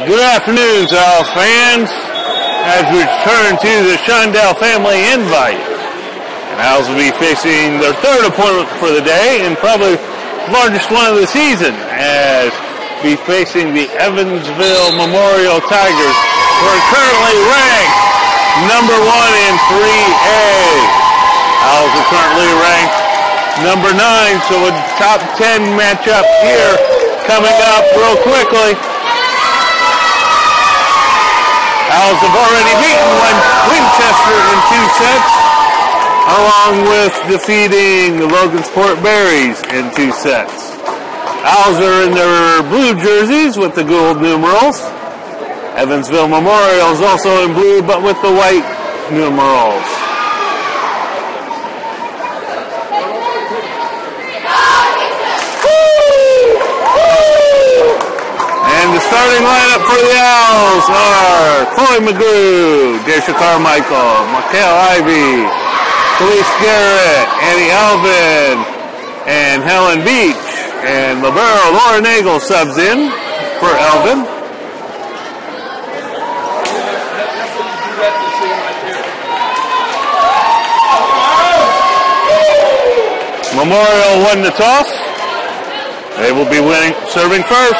Good afternoon to all fans as we return to the Shondell Family Invite. And Owls will be facing their third opponent for the day and probably the largest one of the season as be facing the Evansville Memorial Tigers, who are currently ranked number 1 in 3A. Owls are currently ranked number 9, so a top 10 matchup here coming up real quickly. Owls have already beaten Winchester in 2 sets, along with defeating the Logansport Berries in 2 sets. Owls are in their blue jerseys with the gold numerals. Evansville Memorial is also in blue, but with the white numerals. And the starting lineup for the Owls are Chloe McGrew, Desha Carmichael, Mikhail Ivey, Felice Garrett, Annie Alvin, and Helen Beach. And libero Laura Nagel subs in for Alvin. Memorial won the toss. They will be serving first.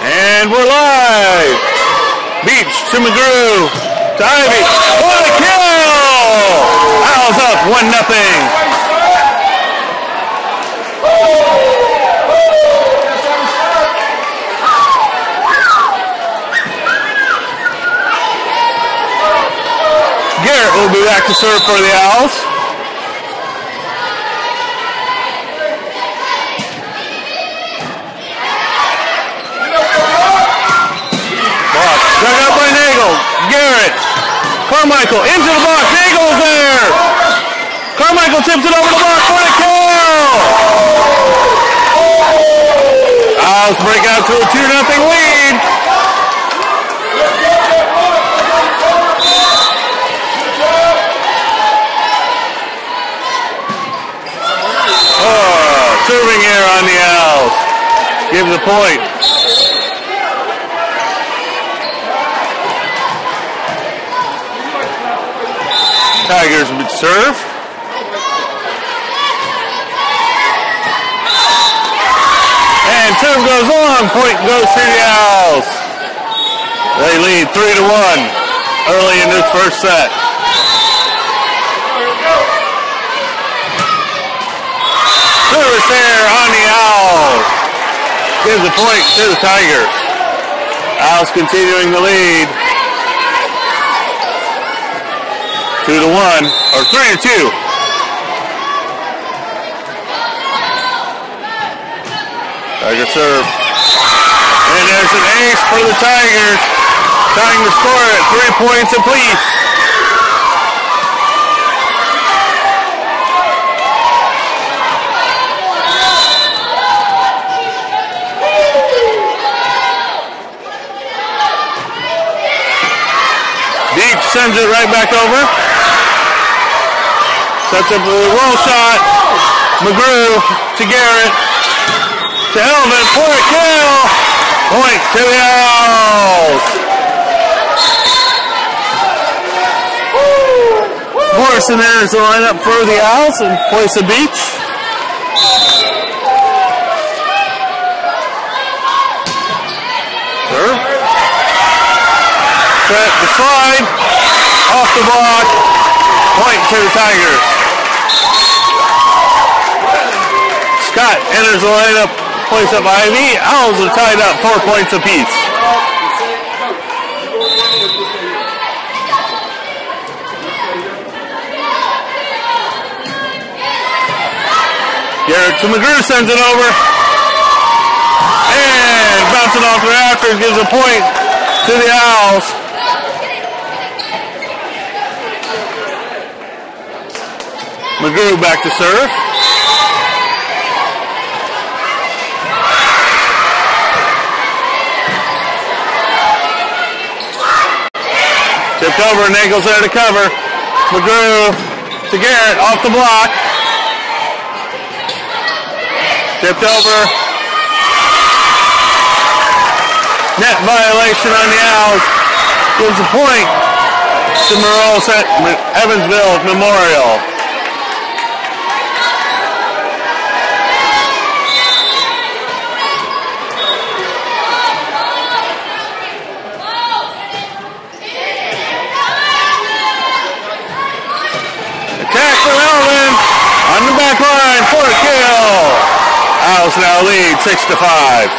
And we're live. Beach to McGrew to Ivy. What a kill! Owls up 1-0. Garrett will be back to serve for the Owls. Dug up by Nagel. Garrett. Carmichael into the box. Nagel's there. Carmichael tips it over the box for a kill. Owls break out to a 2-0 lead. Oh, serving error on the Owls. Gives a point. Tigers would serve. And serve goes on. Point goes to the Owls. They lead 3-1 early in this first set. Service there on the Owls. Gives a point to the Tigers. Owls continuing the lead. 2-1, or 3-2. Tiger serve. And there's an ace for the Tigers. Tying the score at 3 points apiece. Beach sends it right back over. Sets up a roll shot. McGrew to Garrett. To Elvin for a kill. Point to the Owls. Morrison there is the lineup for the Owls in place of Beach. Serve. Set the slide. Off the block. Point to the Tigers. Scott enters the lineup, plays up Ivy. Owls are tied up 4 points apiece. Garrett to McGrew sends it over. And bouncing off the rafters gives a point to the Owls. McGrew back to serve. Tipped over, Nagel's there to cover. McGrew to Garrett, off the block. Tipped over. Net violation on the Owls. Gives a point to Evansville Memorial. Attack from Elvin on the back line for a kill. Owls now lead 6-5.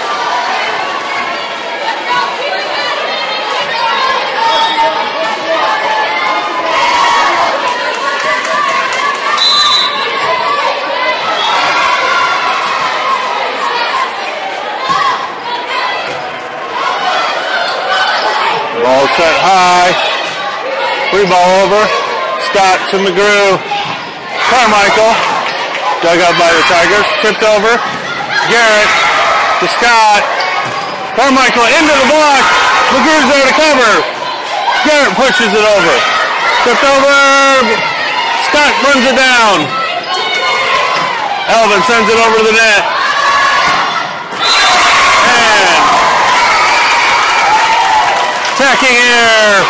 Ball set high. Free ball over. Scott to McGrew. Carmichael. Dug up by the Tigers. Tipped over. Garrett to Scott. Carmichael into the block. McGrew's there to cover. Garrett pushes it over. Tipped over. Scott runs it down. Elvin sends it over the net. And attacking here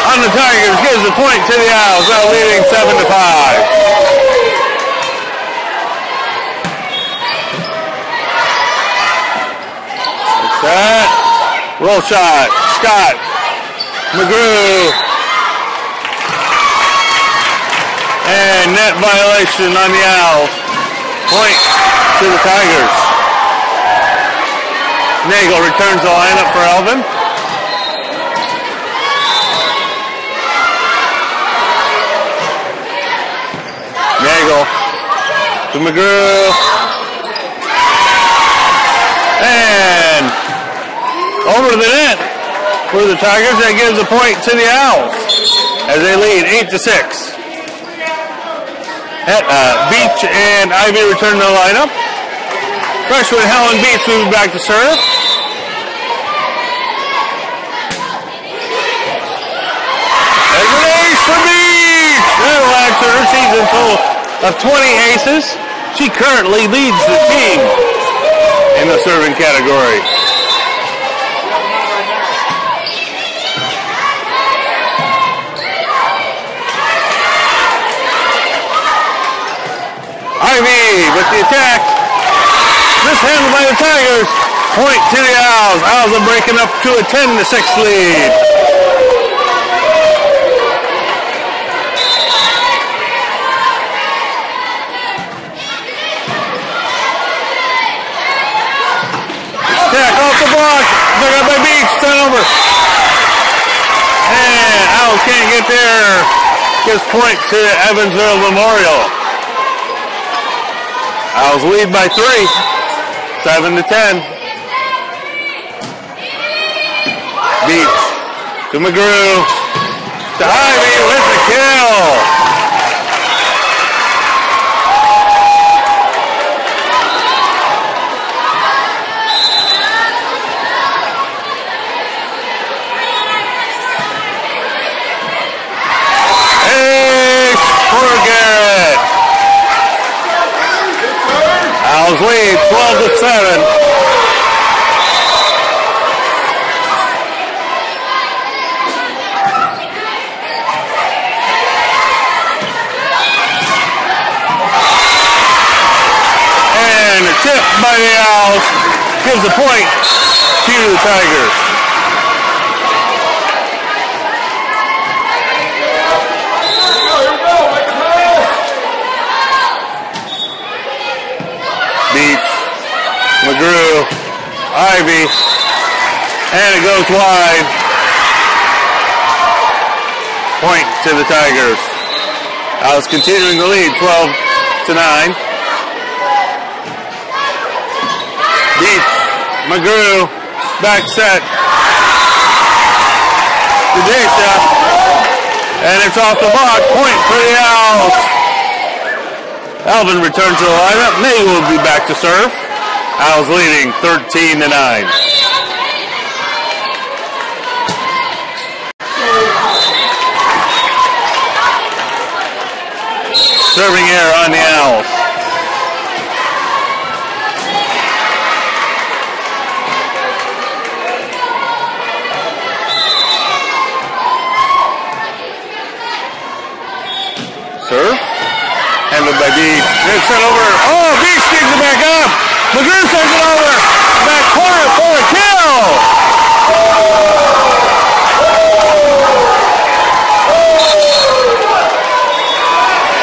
on the Tigers gives the point to the Owls, now leading 7-5. Set. Roll shot. Scott. McGrew. And net violation on the Owls. Point to the Tigers. Nagel returns the lineup for Elvin. Nagel to McGrew. And over the net for the Tigers. That gives a point to the Owls as they lead 8-6. Beach and Ivy return to the lineup. Freshman Helen Beach moving back to serve. There's an ace for Beach! That'll add to her season total of 20 aces. She currently leads the team in the serving category. Ivy with the attack. Mishandled by the Tigers. Point to the Owls. Owls are breaking up to a 10-6 lead. Attack off the block. Dug up by Beach. Turnover. And Owls can't get there. Gives point to Evansville Memorial. Owls lead by 3, 7-10. Beach to McGrew, to Ivy with the kill. Ace for Garrett. Owls lead 12-7. And a tip by the Owls gives a point to the Tigers. Beach, McGrew, Ivy, and it goes wide. Point to the Tigers. Owls continuing to lead 12-9. Beach, McGrew, back set. Gadesha, and it's off the block. Point for the Owls. Elvin returns to the lineup. May will be back to serve. Owls leading 13-9. Serving error on the Owls. Serve. Handled by D. It's sent over. Oh, B sticks it back up. McGrew sends it over. Back corner for a kill.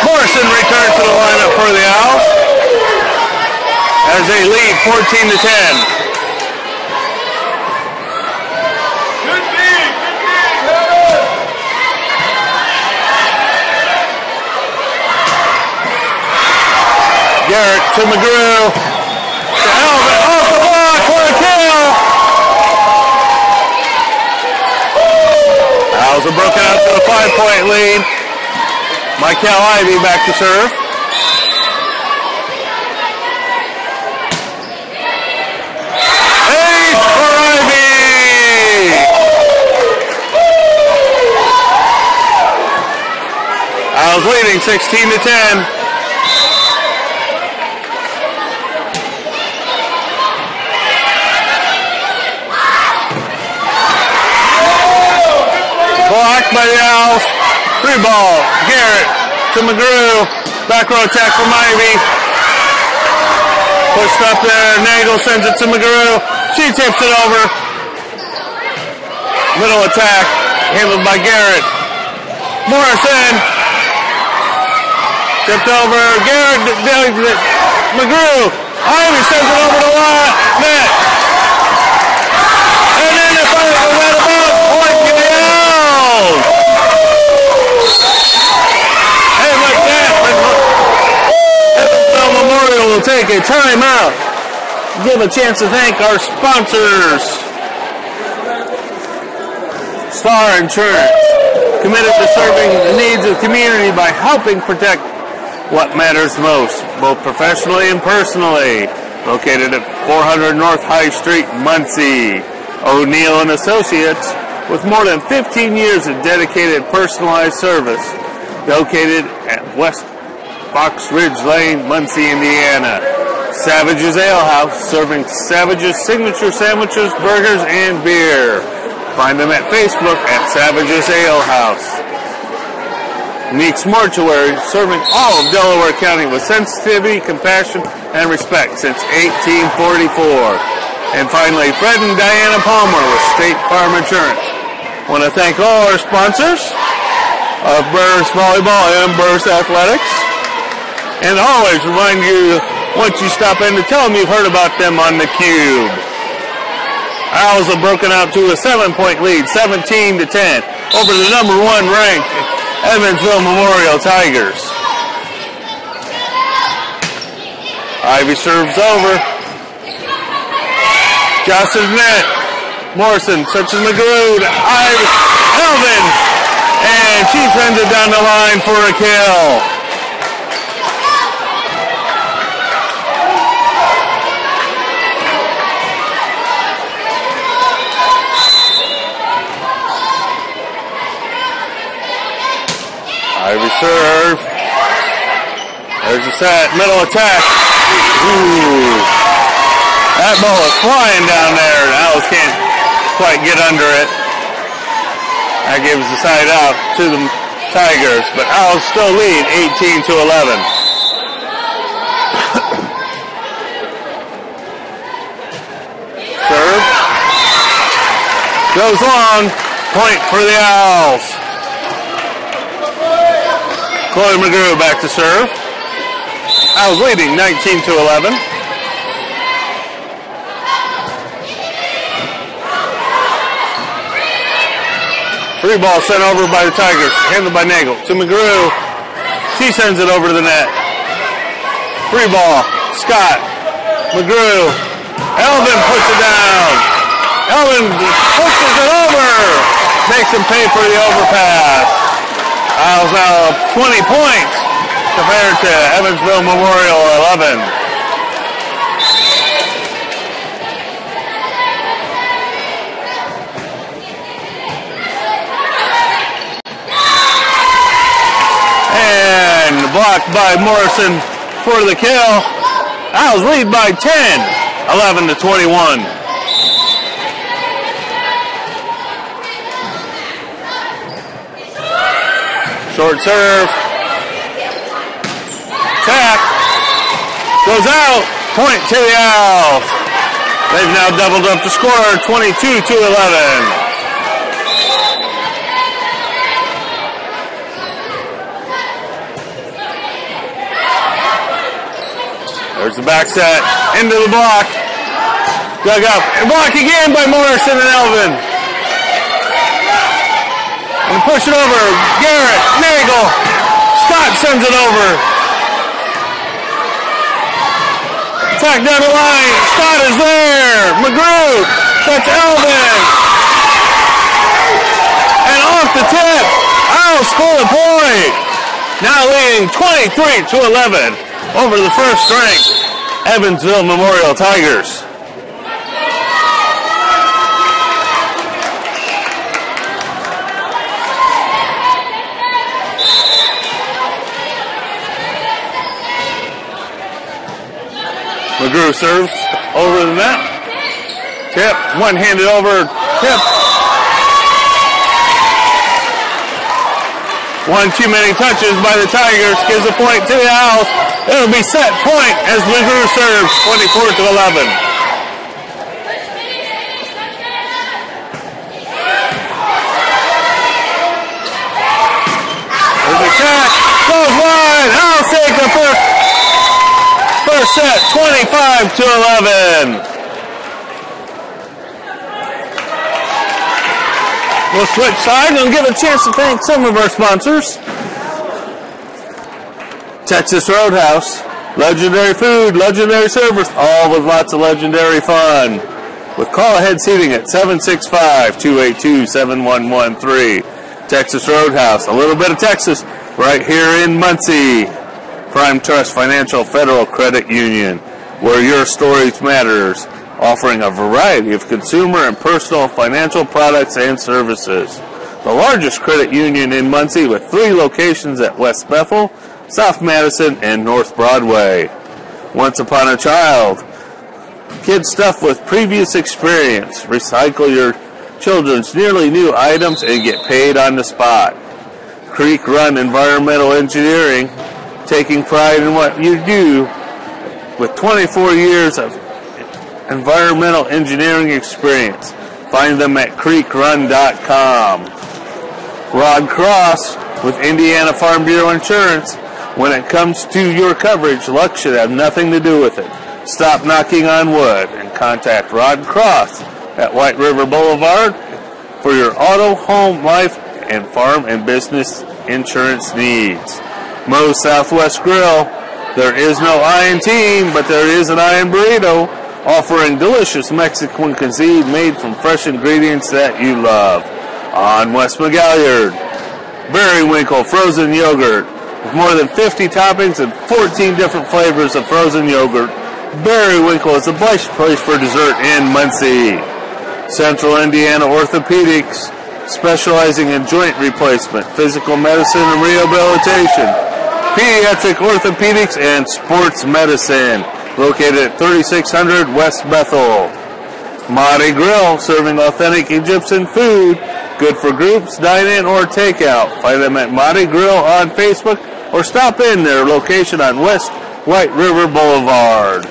Morrison returns to the lineup for the Owls as they lead 14-10. Garrett to McGrew. To Elvin off the block for a kill. Owls are broken out to a 5-point lead. Michael Ivy back to serve. Ace for Ivy. Owls leading 16-10. Blocked by the Owls. Free ball. Garrett to McGrew. Back row attack from Ivy. Pushed up there. Nagel sends it to McGrew. She tips it over. Middle attack. Handled by Garrett. Morrison. Tipped over. Garrett. McGrew. Ivy sends it over the net. And then the final went about. Point to the Owls. Hey, look that. Evansville Memorial will take a timeout. Give a chance to thank our sponsors. Star Insurance, committed to serving the needs of the community by helping protect what matters most, both professionally and personally. Located at 400 North High Street, Muncie. O'Neill and Associates, with more than 15 years of dedicated personalized service. Located at West Fox Ridge Lane, Muncie, Indiana. Savage's Ale House, serving Savage's signature sandwiches, burgers, and beer. Find them at Facebook at Savage's Ale House. Meeks Mortuary, serving all of Delaware County with sensitivity, compassion, and respect since 1844. And finally, Fred and Diana Palmer with State Farm Insurance. I want to thank all our sponsors of Burris Volleyball and Burris Athletics. And always remind you, once you stop in, to tell them you've heard about them on the Cube. Owls have broken out to a 7-point lead, 17-10, over the number 1 ranked Evansville Memorial Tigers. Ivy serves over. Johnson net. Morrison searches McGrew to Elvin. And she sends it down the line for a kill. Ivy serve. There's a set. Middle attack. Ooh. That ball is flying down there. The Owls can't quite get under it. That gives the side out to the Tigers, but Owls still lead 18-11. Serve. Goes long. Point for the Owls. Chloe McGrew back to serve. Owls leading 19-11. Free ball sent over by the Tigers. Handled by Nagel. To McGrew. She sends it over to the net. Free ball. Scott. McGrew. Elvin puts it down. Elvin pushes it over. Makes him pay for the overpass. Owls now 20 points compared to Evansville Memorial 11. blocked by Morrison for the kill. Owls lead by 10, 11-21. Short serve. Tap. Goes out. Point to the Owls. They've now doubled up the score, 22-11. There's the back set, into the block. Dug up, and block again by Morrison and Elvin. And push it over, Garrett, Nagel. Scott sends it over. Attack down the line, Scott is there. McGrew, that's Elvin. And off the tip, I'll score a point. Now leading 23-11. Over the first-ranked Evansville Memorial Tigers. McGrew serves over the net. Tip, one-handed over, tip. One too many touches by the Tigers gives a point to the Owls. It'll be set point as McGrew serves, 24-11. There's a check, goes wide. Owls take the first set, 25-11. We'll switch sides and give a chance to thank some of our sponsors. Texas Roadhouse, legendary food, legendary service, all with lots of legendary fun. With call-ahead seating at 765-282-7113. Texas Roadhouse, a little bit of Texas right here in Muncie. Prime Trust Financial Federal Credit Union, where your stories matters, offering a variety of consumer and personal financial products and services. The largest credit union in Muncie with 3 locations at West Bethel, South Madison, and North Broadway. Once upon a child. Kids stuff with previous experience. Recycle your children's nearly new items and get paid on the spot. Creek Run Environmental Engineering, taking pride in what you do with 24 years of environmental engineering experience. Find them at creekrun.com. Rod Cross with Indiana Farm Bureau Insurance. When it comes to your coverage, luck should have nothing to do with it. Stop knocking on wood and contact Rod Cross at White River Boulevard for your auto, home, life, and farm and business insurance needs. Moe's Southwest Grill. There is no I in team, but there is an I in burrito, offering delicious Mexican cuisine made from fresh ingredients that you love. On West McGalliard, Berrywinkle Frozen Yogurt. With more than 50 toppings and 14 different flavors of frozen yogurt, Berrywinkle is the best place for dessert in Muncie. Central Indiana Orthopedics, specializing in joint replacement, physical medicine and rehabilitation, pediatric orthopedics, and sports medicine. Located at 3600 West Bethel. Mahdi Grill, serving authentic Egyptian food. Good for groups, dine-in, or takeout. Find them at Mahdi Grill on Facebook or stop in their location on West White River Boulevard.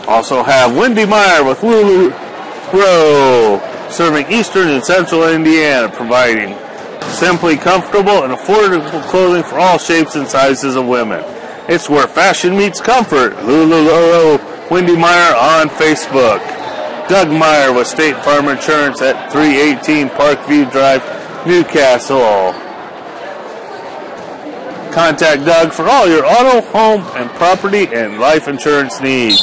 Also have Wendy Meyer with Lulu Row, serving Eastern and Central Indiana, providing simply comfortable and affordable clothing for all shapes and sizes of women. It's where fashion meets comfort. Lulu Wendy Meyer on Facebook. Doug Meyer with State Farm Insurance at 318 Parkview Drive, Newcastle. Contact Doug for all your auto, home, and property and life insurance needs.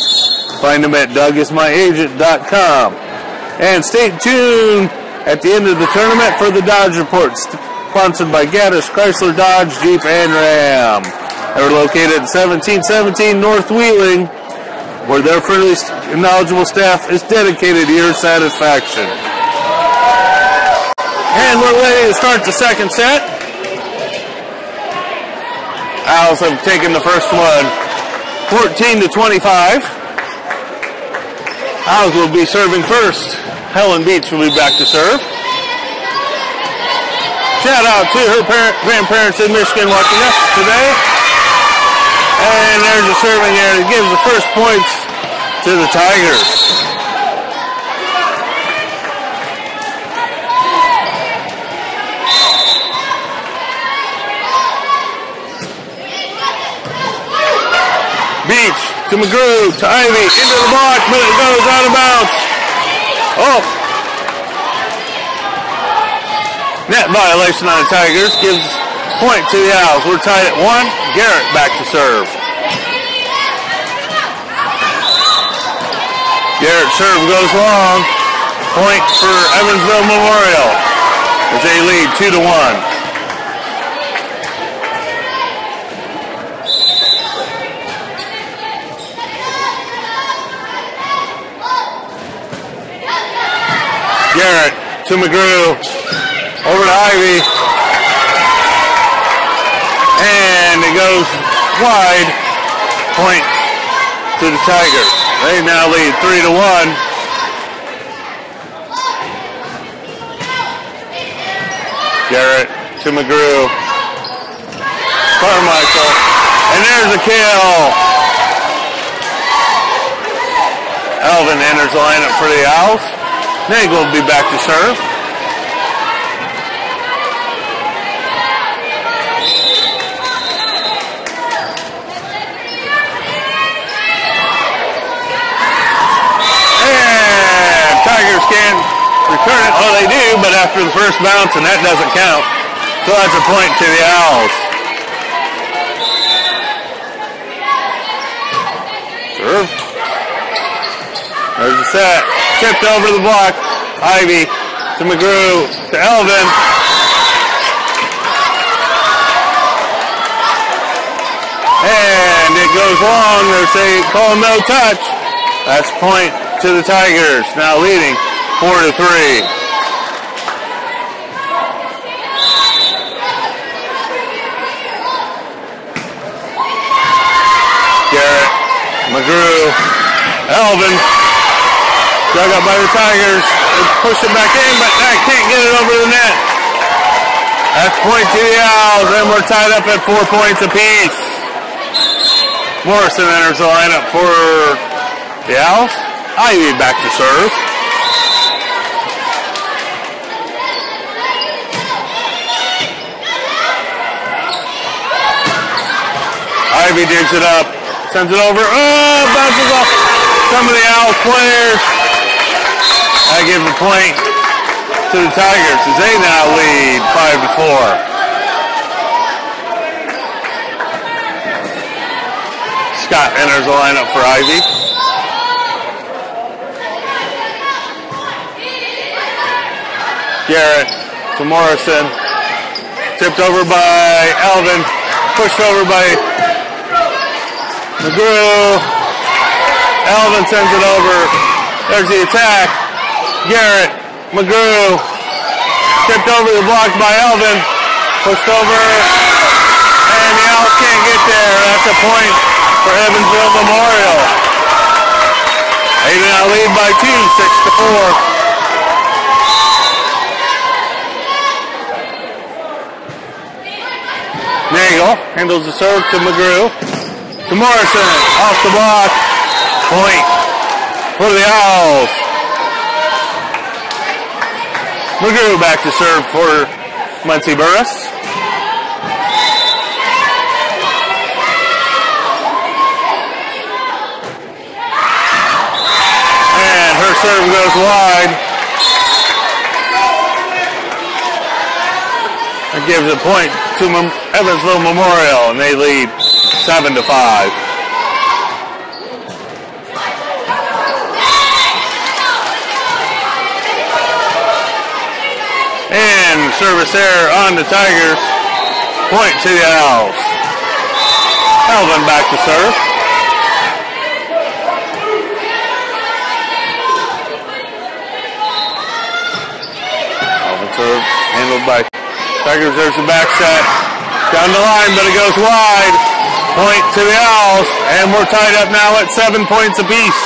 Find him at DougIsMyAgent.com. And stay tuned at the end of the tournament for the Dodge Report, sponsored by Gaddis Chrysler Dodge Jeep and Ram. They're located at 1717 North Wheeling, where their friendly and knowledgeable staff is dedicated to your satisfaction. And we're ready to start the second set. Owls have taken the first one, 14-25. Owls will be serving first. Helen Beach will be back to serve. Shout out to her grandparents in Michigan watching us today. And there's a serving there that gives the first points to the Tigers. Beach to McGrew to Ivy into the block, but it goes out of bounds. Oh. Net violation on the Tigers gives point to the Owls. We're tied at 1. Garrett back to serve. Garrett serve goes long. Point for Evansville Memorial as they lead 2-1. Garrett to McGrew, over to Ivy, and it goes wide, point to the Tigers. They now lead 3-1. Garrett to McGrew, Carmichael, and there's a kill. Alvin enters the lineup for the Owls. Nagel will be back to serve. And Tigers can return it. Oh, they do, but after the first bounce, and that doesn't count. So that's a point to the Owls. Serve. There's the set. Tipped over the block. Ivy to McGrew to Elvin. And it goes long. They call no touch. That's point to the Tigers. Now leading 4-3. Garrett, McGrew, Elvin. Dug up by the Tigers. They push it back in, but that can't get it over the net. That's point to the Owls, and we're tied up at 4 points apiece. Morrison enters the lineup for the Owls. Ivy back to serve. Ivy digs it up, sends it over. Oh, bounces off some of the Owls players. That gives a point to the Tigers as they now lead 5-4. Scott enters the lineup for Ivy. Garrett to Morrison. Tipped over by Alvin. Pushed over by McGrew. Alvin sends it over. There's the attack. Garrett, McGrew, tipped over the block by Elvin, pushed over, and the Owls can't get there. That's a point for Evansville Memorial. They now lead by 2, 6-4. Nagel handles the serve to McGrew, to Morrison, off the block, point for the Owls. McGrew back to serve for Muncie Burris. And her serve goes wide. That gives a point to Evansville Memorial, and they lead 7-5. And service error on the Tigers. Point to the Owls. Alvin back to serve. Alvin serve handled by Tigers. There's the back set. Down the line, but it goes wide. Point to the Owls, and we're tied up now at 7 points apiece.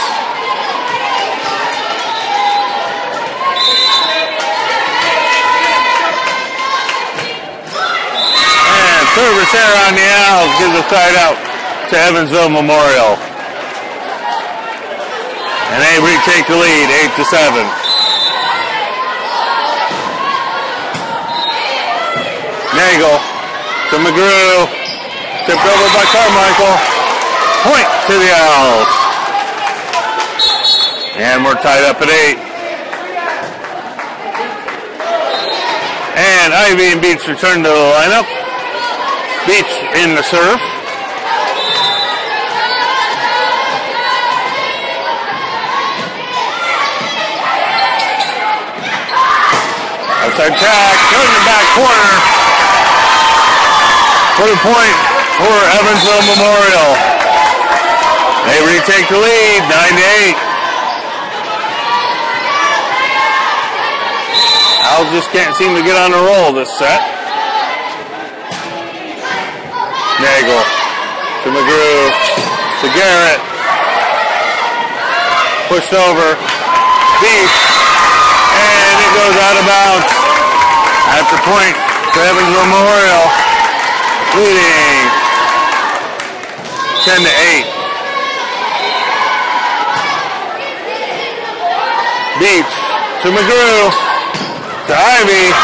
And service error on the Owls gives a side out to Evansville Memorial. And they retake the lead, 8-7. Nagel to McGrew, tipped over by Carmichael. Point to the Owls. And we're tied up at 8. And Ivy and Beach return to the lineup. Beach in the serve. Outside tag, goes in the back corner. For the point for Evansville Memorial. They retake the lead, 9-8. Owls just can't seem to get on a roll this set. Nagel to McGrew to Garrett. Pushed over. Beach. And it goes out of bounds. At the point to Evansville Memorial. Leading 10-8. Beach to McGrew to Ivy,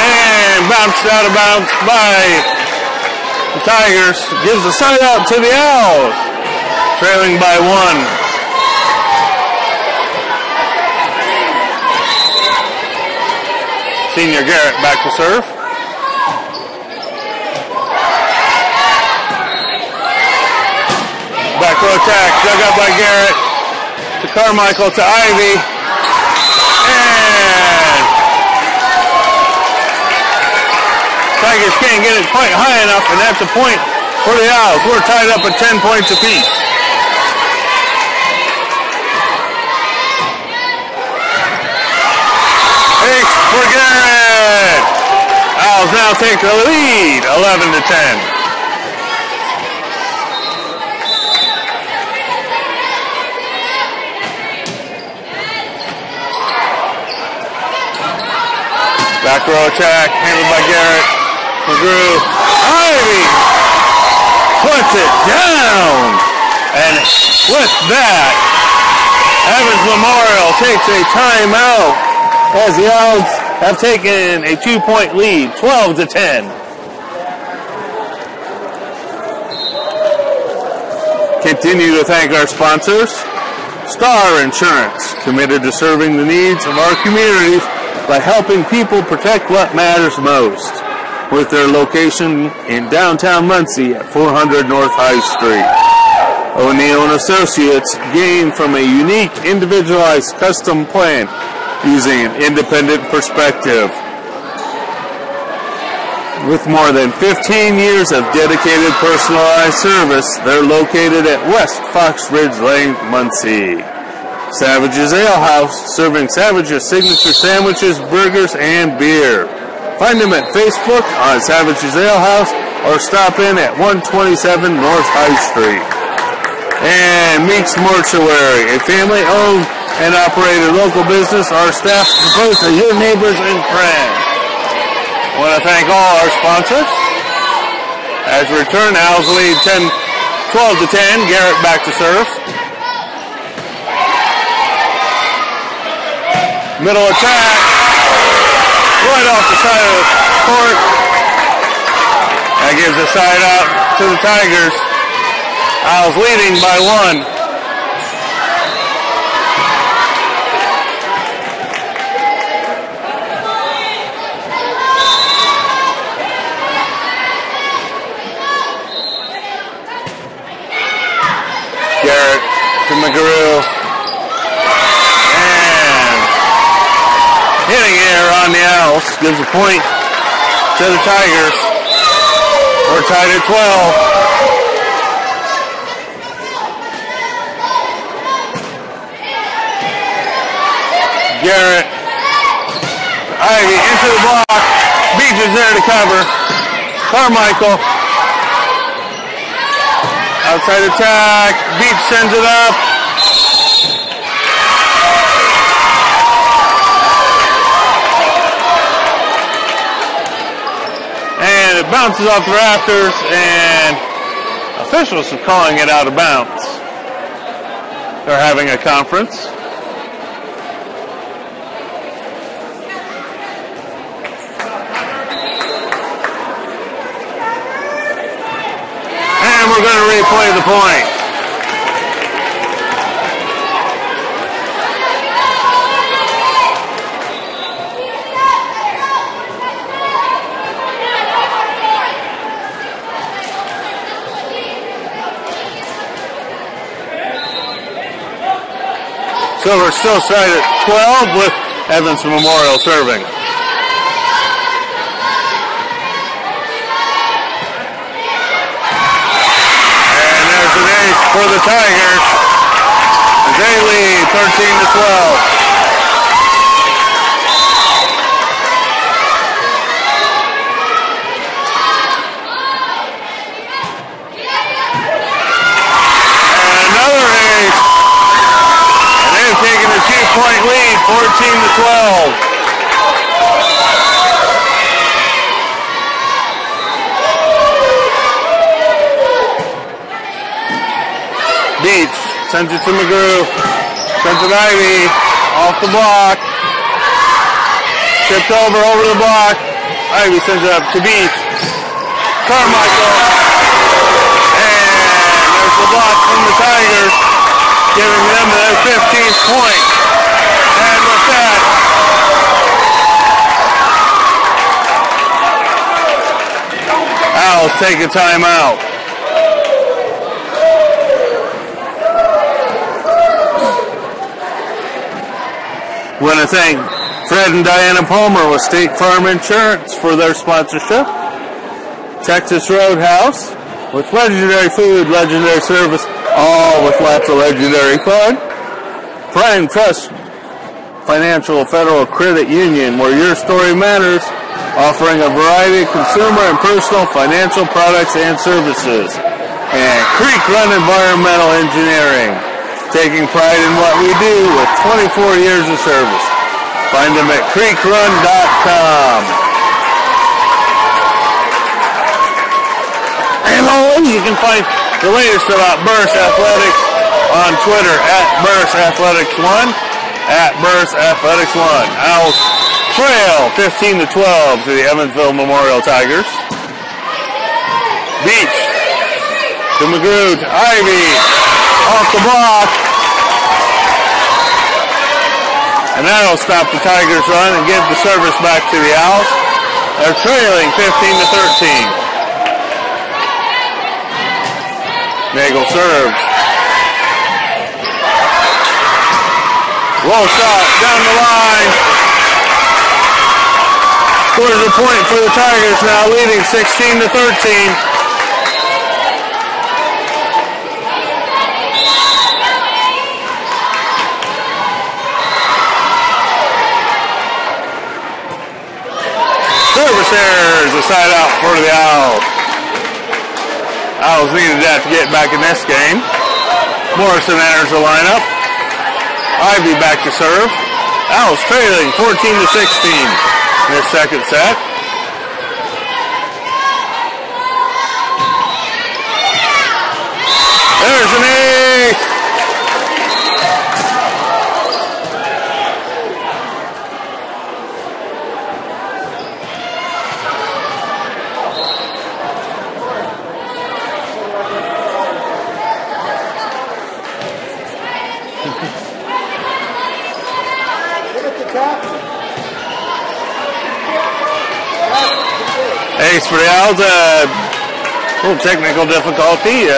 and bounced out of bounds by the Tigers. Gives the side out to the Owls, trailing by 1. Senior Garrett back to serve. Back row attack, dug up by Garrett to Carmichael to Ivy. And Tigers can't get it quite high enough, and that's a point for the Owls. We're tied up at 10 points apiece. Ace for Garrett. Owls now take the lead, 11-10. Back row attack, handled by Garrett. McGrew. Ivy puts it down. And with that, Evans Memorial takes a timeout as the Owls have taken a 2-point lead, 12-10. Continue to thank our sponsors. Star Insurance, committed to serving the needs of our communities by helping people protect what matters most, with their location in downtown Muncie at 400 North High Street. O'Neill & Associates gain from a unique, individualized custom plan using an independent perspective. With more than 15 years of dedicated personalized service, they're located at West Fox Ridge Lane, Muncie. Savage's Ale House, serving Savage's signature sandwiches, burgers, and beer. Find them at Facebook on Savage's Ale House or stop in at 127 North High Street. And Meeks Mortuary, a family-owned and operated local business. Our staff is composed of your neighbors and friends. I want to thank all our sponsors. As we return, Owls lead 12-10. Garrett back to serve. Middle attack, right off the side of the court. That gives a side out to the Tigers. Owls leading by 1. Garrett to McGrew. Hitting error on the Owls gives a point to the Tigers. We're tied at 12. Garrett, Ivy into the block. Beach is there to cover. Carmichael. Outside attack. Beach sends it up. And it bounces off the rafters, and officials are calling it out of bounds. They're having a conference. And we're going to replay the point. So we're still tied at 12 with Evansville Memorial serving. And there's an ace for the Tigers. They lead 13-12. Taking a 2-point lead, 14-12. Beach sends it to McGrew. Sends it Ivy off the block. Tipped over the block. Ivy sends it up to Beach. Carmichael. And there's the block from the Tigers, giving them their 15th point. And with that, Owls take a timeout. We want to thank Fred and Diana Palmer with State Farm Insurance for their sponsorship. Texas Roadhouse with legendary food, legendary service, all with lots of legendary fun. Prime Trust Financial Federal Credit Union, where your story matters, offering a variety of consumer and personal financial products and services. And Creek Run Environmental Engineering, taking pride in what we do with 24 years of service. Find them at creekrun.com. And you can find the latest about Burris Athletics on Twitter at Burris Athletics 1, at Burris Athletics 1. Owls trail 15-12 to the Evansville Memorial Tigers. Beach to McGrew to Ivy off the block. And that'll stop the Tigers' run and give the service back to the Owls. They're trailing 15-13. Nagel serves. Low shot down the line. Scores a point for the Tigers, now leading 16-13. Service errors, a side out for the Owls. Owls needed that to get back in this game. Morrison enters the lineup. Ivy back to serve. Owls trailing 14-16 in this second set. There's an ace. Ace for the Owls. A little technical difficulty.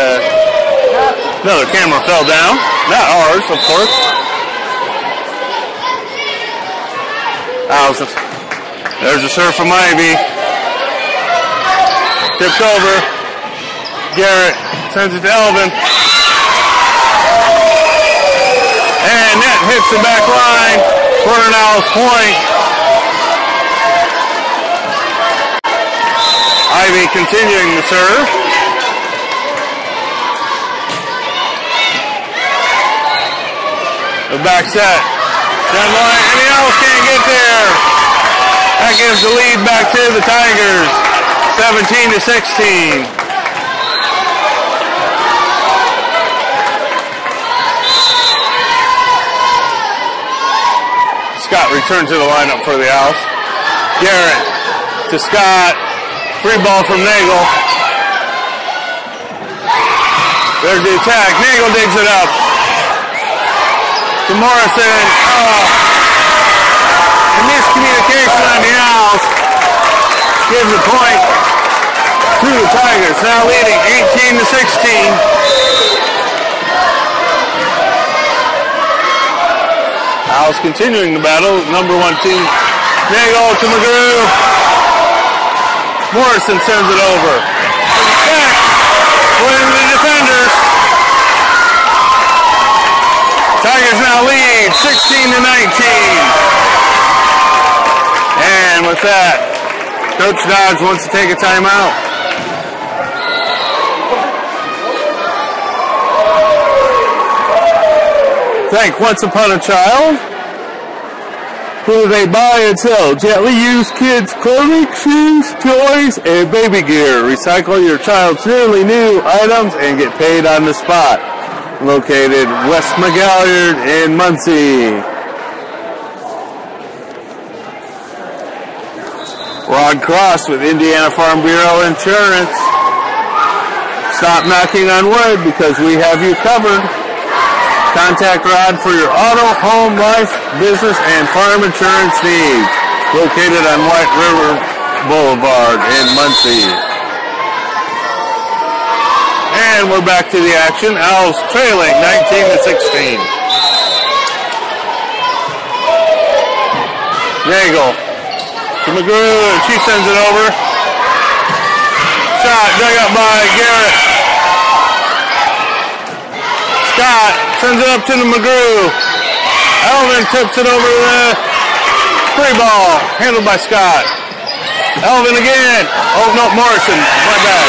Another camera fell down. Not ours, of course. Owls. There's a serve from Ivy. Tipped over. Garrett sends it to Elvin. And net hits the back line for an Owls point. Varsity continuing to serve. The back set. Down the line, and the Owls can't get there. That gives the lead back to the Tigers, 17-16. Scott returned to the lineup for the Owls. Garrett to Scott. Free ball from Nagel. There's the attack. Nagel digs it up. To Morrison. Oh. A miscommunication on the Owls. Gives the point to the Tigers. Now leading 18-16. Owls continuing the battle. Number one team. Nagel to McGrew. Morrison sends it over. Back. Winning the defenders. Tigers now lead 16-19. And with that, Coach Dodge wants to take a timeout. Think Once Upon a Child, who they buy and sell gently used kids' clothing, shoes, toys, and baby gear. Recycle your child's nearly new items and get paid on the spot. Located West McGalliard in Muncie. Rod Cross with Indiana Farm Bureau Insurance. Stop knocking on wood because we have you covered. Contact Rod for your auto, home, life, business, and farm insurance needs. Located on White River Boulevard in Muncie. And we're back to the action. Owls trailing 19-16. Nagel to McGrew, and she sends it over. Shot dug up by Garrett. Scott sends it up to the McGrew. Elvin tips it over the free ball. Handled by Scott. Elvin again. Oh, no, Morrison. My bad.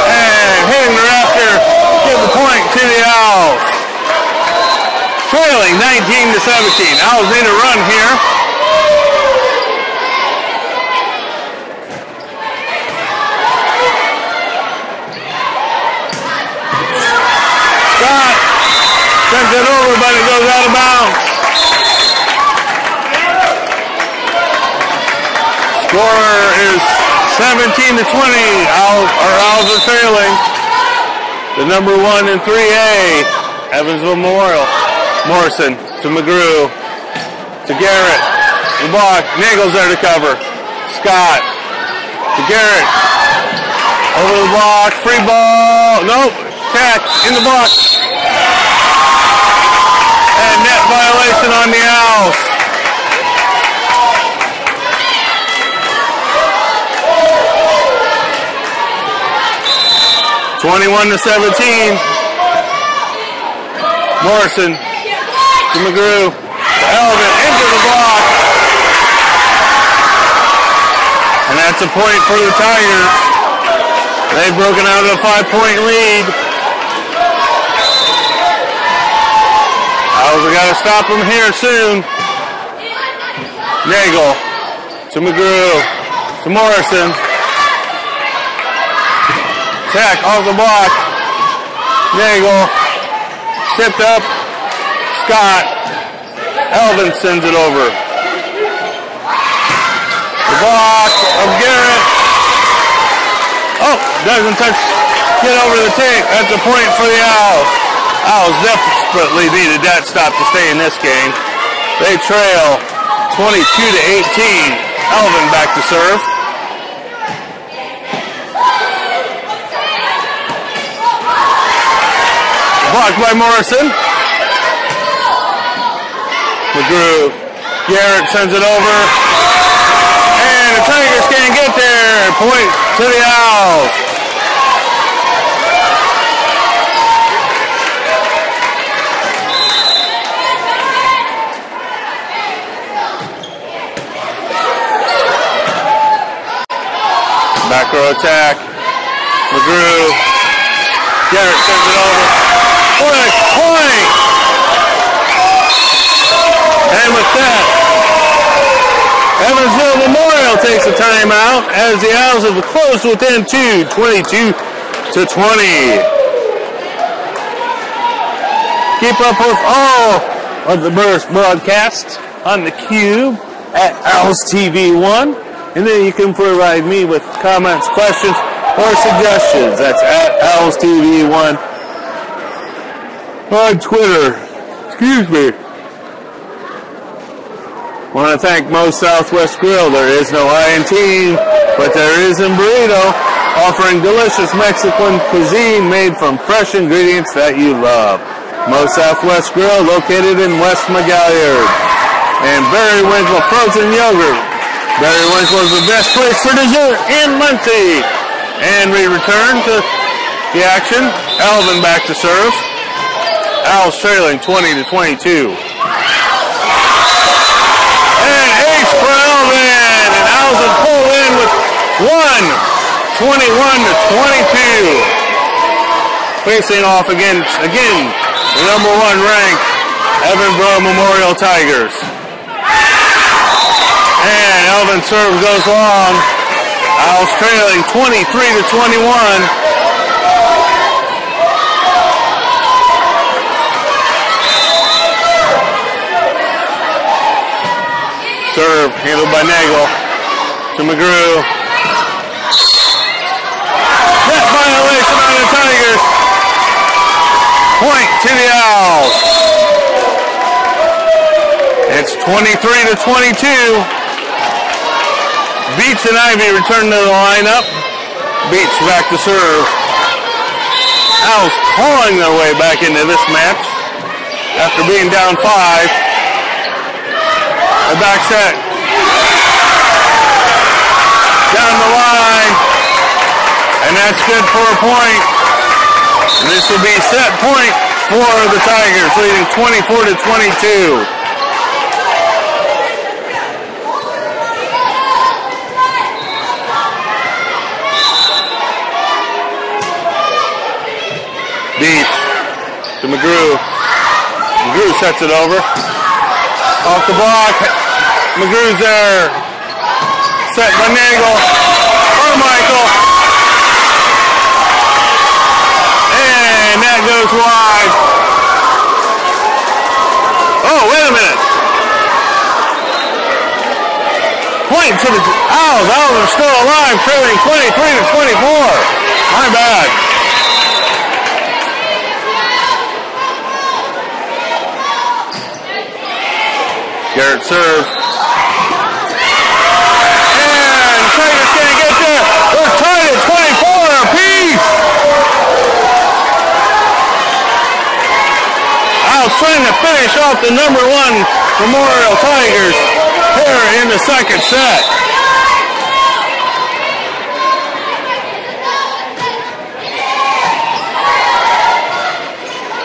And hitting the rafter. Give the point to the Owls. Trailing 19-17. Owls need a run here. Sends it over, but it goes out of bounds. Score is 17-20. Owls are trailing. The number one in 3A, Evansville Memorial. Morrison to McGrew. To Garrett. The block. Nagel's there to cover. Scott to Garrett. Over the block. Free ball. Nope. Catch in the block. And net violation on the Owls. (21-17). Morrison to McGrew. To Elvin into the block. And that's a point for the Tigers. They've broken out of a 5-point lead. We got to stop them here soon. Nagel to McGrew to Morrison. Attack off the block. Nagel tipped up. Scott. Elvin sends it over. The block of Garrett. Oh, doesn't touch. Get over the tape. That's a point for the Owls. Owls desperately needed that stop to stay in this game. They trail 22-18. Elvin back to serve. Blocked by Morrison. McGrew. Garrett sends it over. And the Tigers can't get there. Point to the Owls. Micro attack. McGrew. Garrett sends it over. Quick point! And with that, Evansville Memorial takes a timeout as the Owls have closed within 2, 22-20. Keep up with all of the Burris broadcasts on the Cube at Owls TV1. And then you can provide me with comments, questions, or suggestions. That's at Owls TV1 on Twitter. Excuse me. I want to thank Moe's Southwest Grill. There is no I in team, but there is in burrito, offering delicious Mexican cuisine made from fresh ingredients that you love. Moe's Southwest Grill, located in West McGalliard. And Barry Winkle Frozen Yogurt. Barry Winkle is the best place for dessert in Muncie. And we return to the action. Alvin back to serve. Owls trailing 20-22. And ace for Alvin. And Owls have pulled in with 21-22. Facing off again, the number 1 ranked Evansville Memorial Tigers. And Alvin's serve goes long. Owls trailing 23-21. Serve handled by Nagel to McGrew. Net violation on the Tigers. Point to the Owls. It's 23-22. Beach and Ivy return to the lineup. Beach back to serve. Owls clawing their way back into this match after being down 5. A back set. Down the line. And that's good for a point. And this will be set point for the Tigers, leading 24-22. Beach to McGrew. McGrew sets it over. Off the block. McGrew's there. Set by Nagel. Carmichael. And that goes wide. Oh, wait a minute. Point to the Owls. Owls are still alive, trailing 23-24. My bad. Garrett serve. And Tigers can't get there. They're tied at 24 apiece. Owls trying to finish off the number 1 Memorial Tigers here in the second set.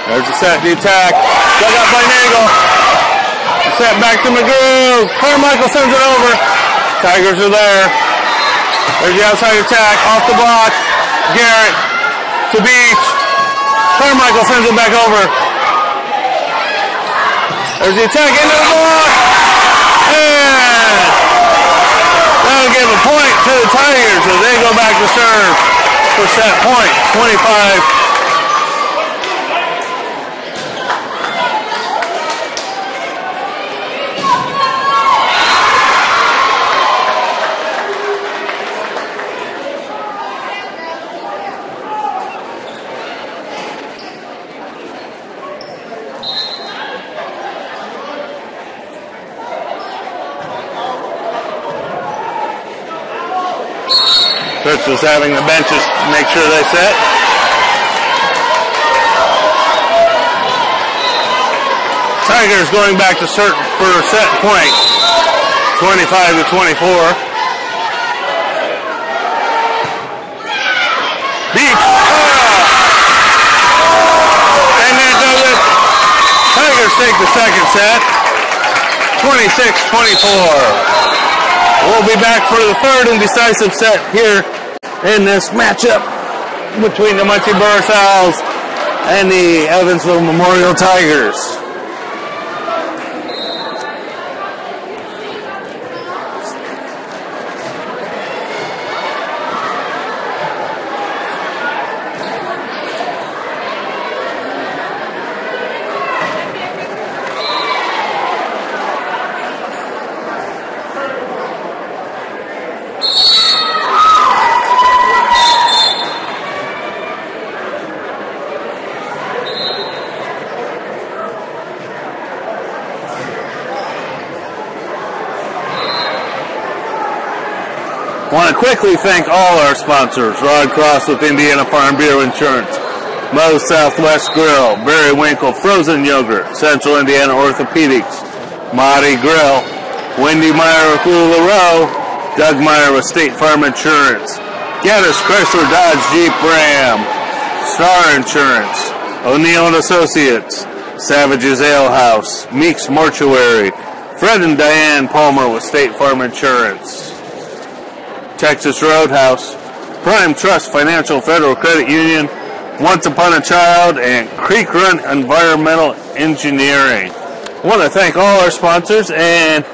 There's the set, the attack. Dug up by Nagel. Set back to McGrew. Carmichael sends it over. Tigers are there. There's the outside attack. Off the block. Garrett to Beach. Carmichael sends it back over. There's the attack into the block. And that'll give a point to the Tigers as they go back to serve for set point. 25. Coach was having the benches make sure they set. Tigers going back to serve for set point. 25-24. Beach. And that does it. Tigers take the second set. 26-24. We'll be back for the third and decisive set here in this matchup between the Muncie Burris Owls and the Evansville Memorial Tigers. Want to quickly thank all our sponsors: Rod Cross with Indiana Farm Bureau Insurance, Moe's Southwest Grill, Barry Winkle Frozen Yogurt, Central Indiana Orthopedics, Marty Grill, Wendy Meyer with LuLaRoe, Doug Meyer with State Farm Insurance, Gaddis Chrysler Dodge Jeep Ram, Star Insurance, O'Neill and Associates, Savage's Ale House, Meeks Mortuary, Fred and Diane Palmer with State Farm Insurance, Texas Roadhouse, Prime Trust Financial Federal Credit Union, Once Upon a Child, and Creek Run Environmental Engineering. I want to thank all our sponsors, and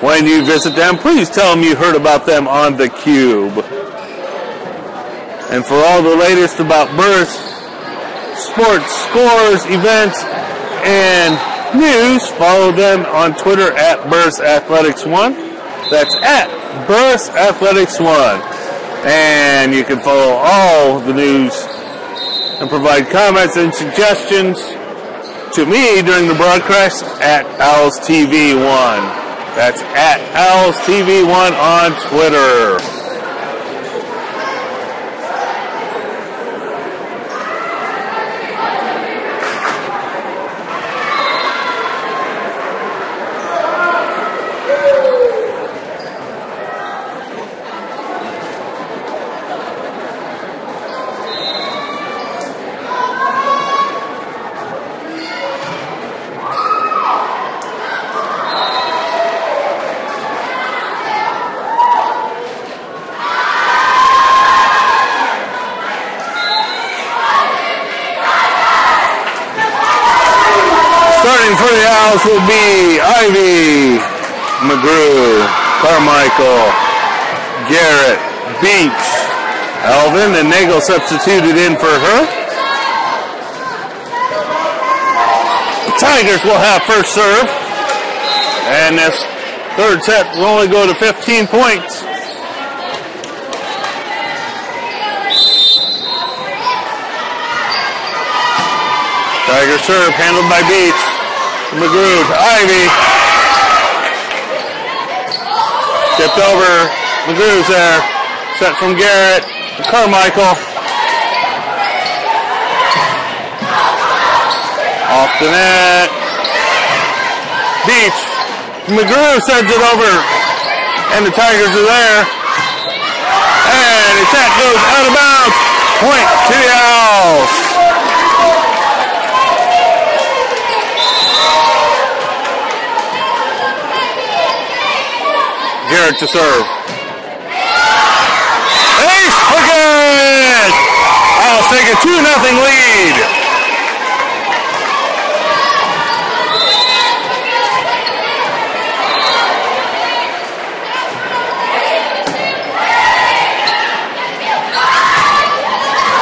when you visit them, please tell them you heard about them on The Cube. And for all the latest about Burris sports, scores, events, and news, follow them on Twitter at Burris Athletics 1. That's at Burris Athletics 1. And you can follow all the news and provide comments and suggestions to me during the broadcast at Owls TV 1. That's at Owls TV 1 on Twitter. For the Owls will be Ivy, McGrew, Carmichael, Garrett, Beach, Alvin, and Nagel substituted in for her. The Tigers will have first serve, and this third set will only go to 15 points. Tiger serve handled by Beach. McGrew to Ivy. Tipped over. McGrew's there. Set from Garrett to Carmichael. Off the net. Beach. McGrew sends it over. And the Tigers are there. And the attack goes out of bounds. Point to the Owls. Garrett to serve. Ace again! Owls take a 2-0 lead.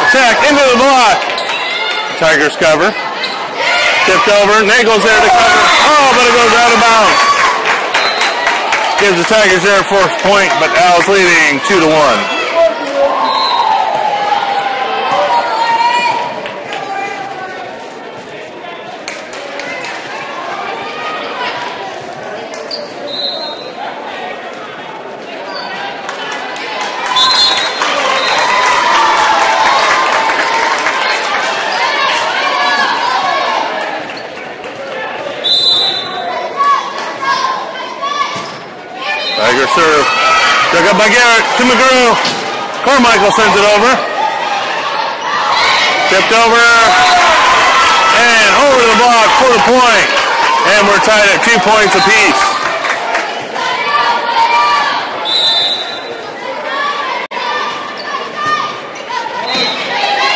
Attack into the block. Tigers cover. Tipped over. Nagel's there to cover. Oh, but it goes out of bounds. Gives the Tigers their fourth point, but Owls leading 2-1. Tiger serve. Dug up by Garrett to McGrew. Carmichael sends it over. Tipped over. And over the block for the point. And we're tied at 2 points apiece.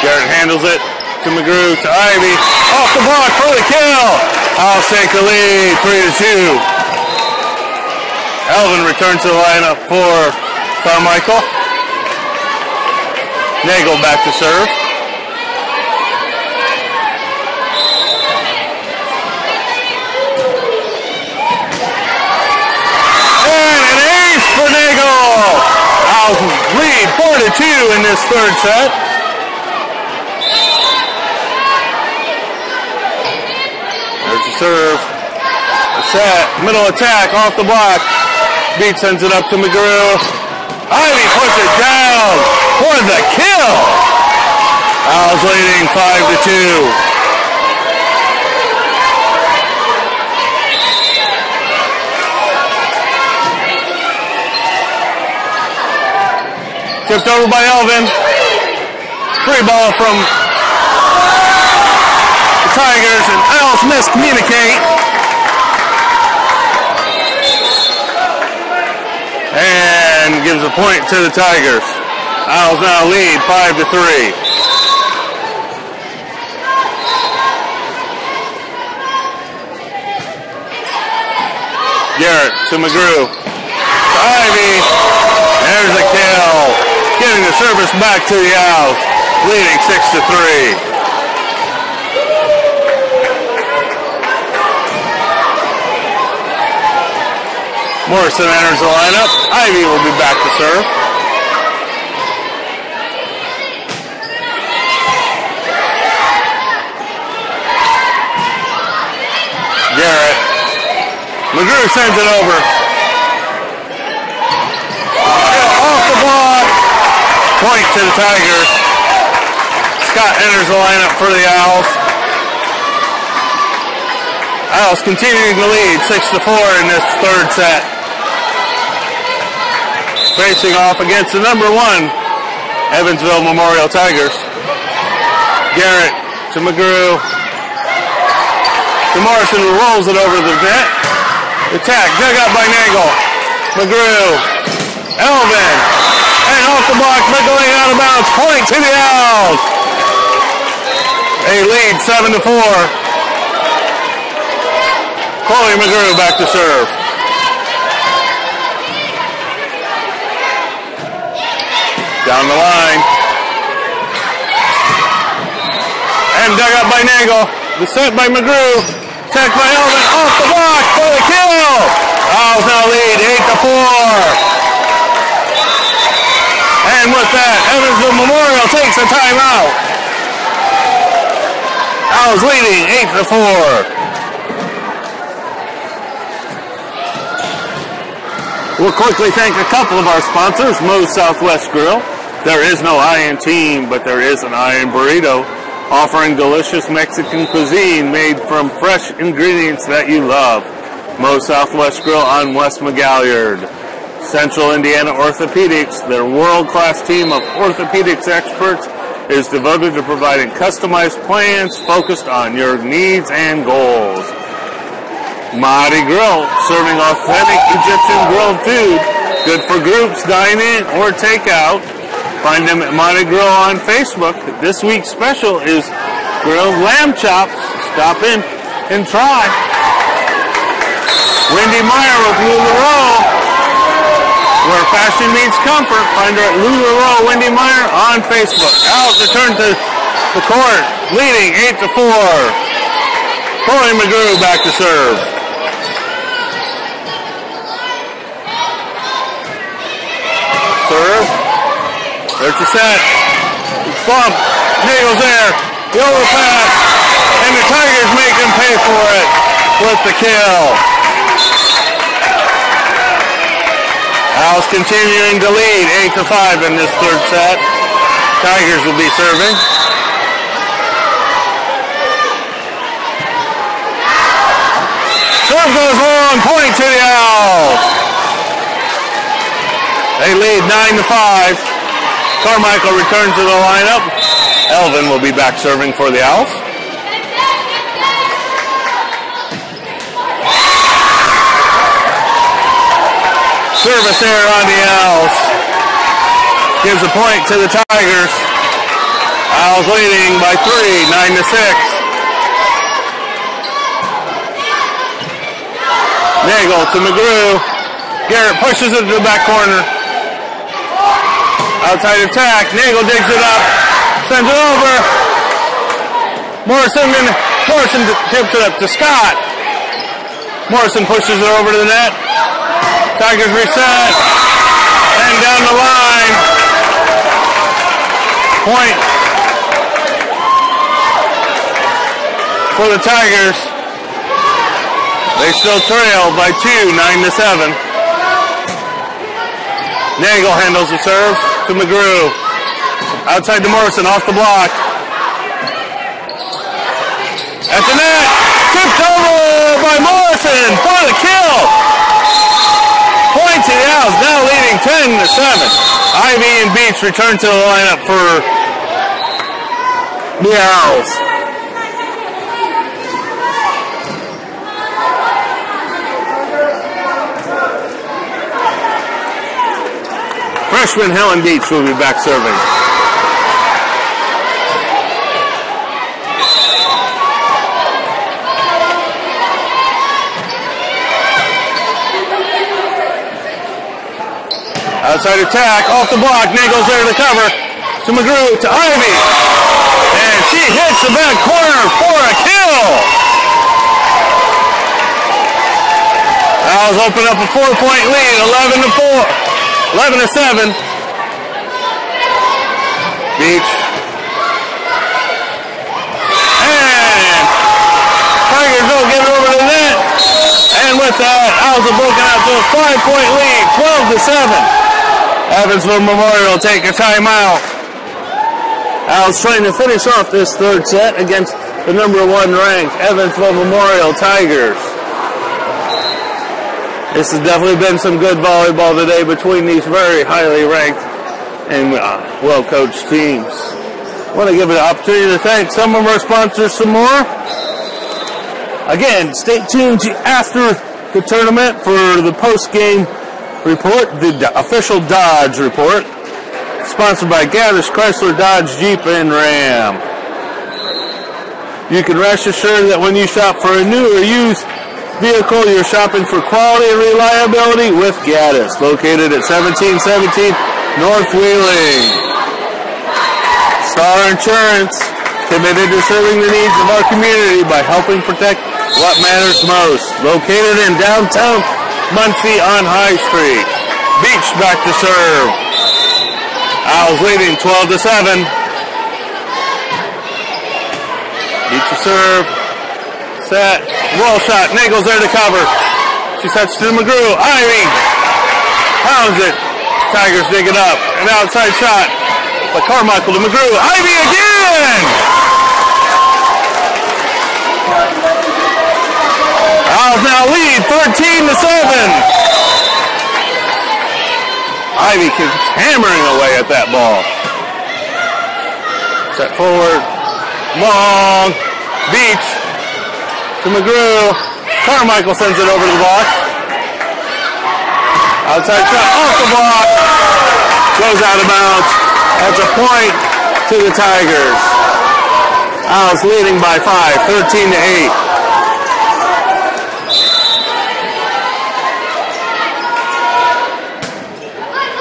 Garrett handles it to McGrew, to Ivy. Off the block for the kill. Owls take the lead, 3-2. Elvin returns to the lineup for Carmichael. Nagel back to serve. And an ace for Nagel. Owls lead 4-2 in this third set. There's the serve. The set. Middle attack off the block. Beat sends it up to McGrew. Ivy puts it down for the kill. Owls leading 5-2. Tipped over by Elvin. Free ball from the Tigers, and Owls miscommunicate. And gives a point to the Tigers. Owls now lead 5-3. Garrett to McGrew. To Ivy. There's a kill. Getting the service back to the Owls. Leading 6-3. Morrison enters the lineup. Ivy will be back to serve. Garrett. McGrew sends it over. Off the block. Point to the Tigers. Scott enters the lineup for the Owls. Owls continuing to lead 6-4 in this third set. Facing off against the number 1 Evansville Memorial Tigers. Garrett to McGrew. To Morrison, who rolls it over the net. Attack dug up by Nagel. McGrew. Elvin. And off the block, McGill out of bounds. Point to the Owls. They lead 7-4. Chloe McGrew back to serve. Down the line. And dug up by Nagel. The set by McGrew. Attacked by Elvin. Off the block for the kill. Owls now lead 8-4. And with that, Evansville Memorial takes a timeout. Owls leading 8-4. We'll quickly thank a couple of our sponsors. Moe's Southwest Grill. There is no Iron Team, but there is an Iron Burrito, offering delicious Mexican cuisine made from fresh ingredients that you love. Moe's Southwest Grill on West McGalliard. Central Indiana Orthopedics, their world-class team of orthopedics experts, is devoted to providing customized plans focused on your needs and goals. Mahdi Grill, serving authentic Egyptian grilled food, good for groups, dine-in, or takeout. Find them at Mahdi Grill on Facebook. This week's special is grilled lamb chops. Stop in and try. Wendy Meyer with LuLaRoe, where fashion meets comfort. Find her at LuLaRoe Wendy Meyer on Facebook. Owls return to the court, leading 8-4. Chloe McGrew back to serve. Serve. There's the set. Bump. Nagel's there. The overpass. And the Tigers make him pay for it with the kill. Owls continuing to lead 8-5 in this third set. Tigers will be serving. Serve goes long. Point to the Owls. They lead 9-5. Carmichael returns to the lineup. Elvin will be back serving for the Owls. Service error on the Owls. Gives a point to the Tigers. Owls leading by 3, 9-6. Nagel to McGrew. Garrett pushes it to the back corner. Outside attack. Nagel digs it up. Sends it over. Morrison tips it up to Scott. Morrison pushes it over to the net. Tigers reset. And down the line. Point for the Tigers. They still trail by 2, 9-7. Nagel handles the serve to McGrew. Outside to Morrison, off the block. At the net, tipped over by Morrison for the kill. Point to the Owls, now leading 10-7. Ivy and Beach return to the lineup for the Owls. Freshman Helen Beach will be back serving. Outside attack, off the block, Nagel's there to cover. To McGrew, to Ivy. And she hits the back corner for a kill. Owls open up a 4-point lead, 11-7. Beach. And Tigers don't get it over the net. And with that, Owls are broken out to a 5-point lead, 12-7. Evansville Memorial take a timeout. Owls trying to finish off this third set against the number 1 ranked Evansville Memorial Tigers. This has definitely been some good volleyball today between these very highly ranked and well-coached teams. I want to give it an opportunity to thank some of our sponsors some more. Again, stay tuned after the tournament for the post-game report, the official Dodge report, sponsored by Gaddis Chrysler Dodge Jeep and Ram. You can rest assured that when you shop for a new or used vehicle, you're shopping for quality and reliability with Gaddis, located at 1717 North Wheeling. Star Insurance, committed to serving the needs of our community by helping protect what matters most, located in downtown Muncie on High Street. Beach back to serve. Owls leading 12-7. Beach to serve. Set. Roll shot. Nagel's there to cover. She sets to McGrew. Ivy pounds it. Tigers dig it up. An outside shot by Carmichael to McGrew. Ivy again! Owls now lead 13-7. Ivy keeps hammering away at that ball. Set forward. Long. Beach to McGrew. Carmichael sends it over to the block. Outside shot off the block. Goes out of bounds. That's a point to the Tigers. Owls leading by 5, 13-8.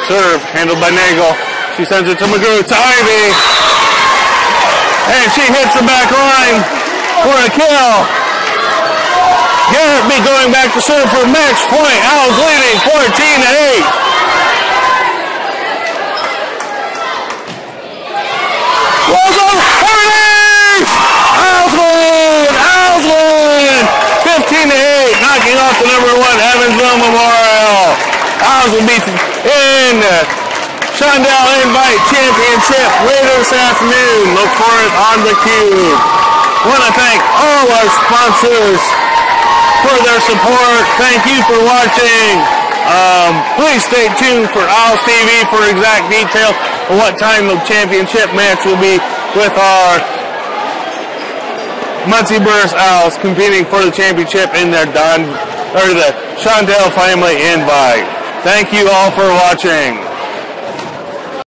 Serve handled by Nagel. She sends it to McGrew, to Ivy. And she hits the back line for a kill. Garrett be going back to serve for match point. Owls leading 14-8. Rolls over. Owls win! Owls win! 15-8, knocking off the number 1 Evansville Memorial. Owls will be in Shondell Invite Championship later this afternoon. Look for it on the cube. I want to thank all our sponsors for their support. Thank you for watching. Please stay tuned for Owls TV for exact details of what time the championship match will be with our Muncie Burris Owls competing for the championship in their the Shondell Family Invite. Thank you all for watching.